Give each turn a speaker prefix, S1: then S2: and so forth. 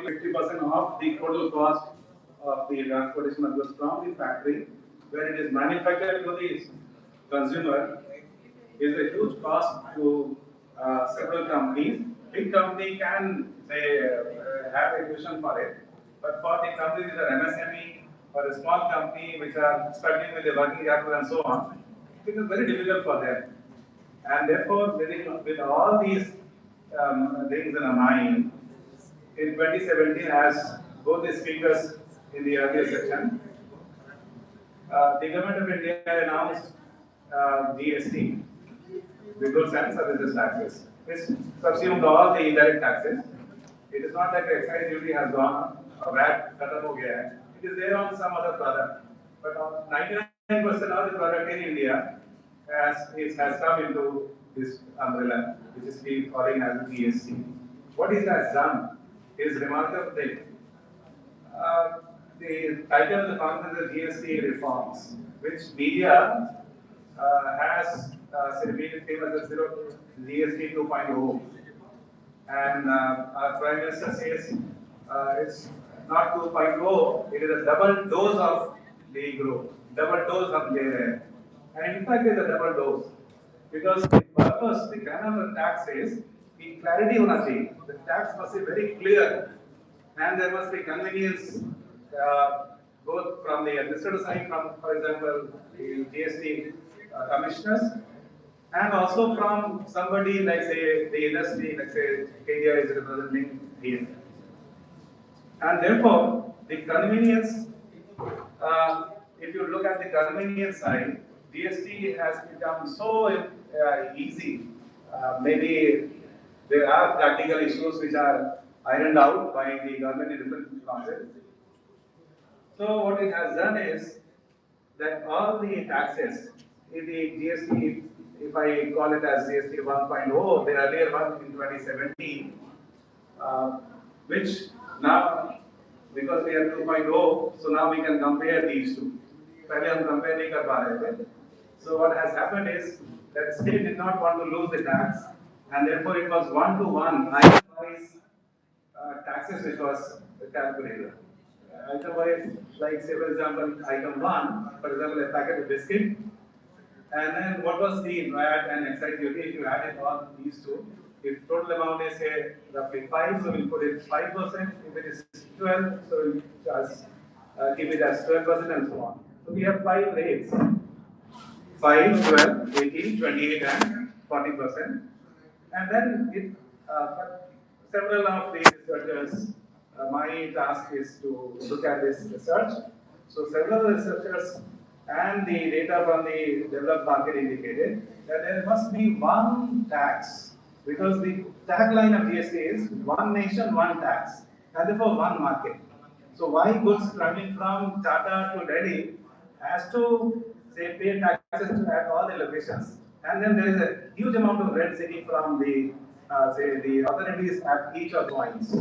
S1: 50% of the total cost of the transportation of goods from the factory where it is manufactured to the consumer is a huge cost to several companies. Big company can say have a vision for it, but for the companies that are MSME or a small company which are struggling with the working capital and so on, it is very difficult for them. And therefore, with all these things in mind, in 2017, as both the speakers in the earlier section, the government of India announced GST, the goods and services taxes, which subsumed all the indirect taxes. It is not that the excise duty has gone or VAT cut ho gaya hai. It is there on some other product, but 99% of the product in India has come into this umbrella, which is we calling as GST. What it has done is remarkable thing. The title of the conference is GST reforms, which media has made it famous as GST 2.0. And our Prime Minister says it's not 2.0, it is a double dose of the growth, double dose of the. And in fact, it's a double dose. Because the purpose, the kind of the tax is, the clarity hona chahiye. The tax must be very clear. And there must be convenience both from the administrative side, from, for example, the GST commissioners, and also from somebody like, say, the industry, like, say, India is representing here. And therefore, the convenience, if you look at the convenience side, GST has become so easy. Maybe there are practical issues which are ironed out by the government in different councils. So what it has done is that all the taxes in the GST, if I call it as GST 1.0, the earlier one in 2017, which now, because we are 2.0, so now we can compare these two. पहले हम compare नहीं कर पा रहे थे. So what has happened is that state did not want to lose the tax, and therefore it was one-to-one itemized taxes which was calculated. Item-wise, like say for example, item 1, for example, a packet of biscuit, and then what was the VAT and excise duty if you added all these two. If total amount is say roughly 5, so we'll put it 5%. If it is 12, so we'll just keep it as 12% and so on. So we have 5 rates: 5, 12, 18, 28, and 40%. And then it, several of the researchers, my task is to look at this research. So several researchers and the data from the developed market indicated that there must be one tax, because the tagline of GST is one nation, one tax, and therefore one market. So why goods traveling from Tata to Delhi has to say pay taxes at all the locations, and then there is a huge amount of rent sitting from the say the authorities at each of the points.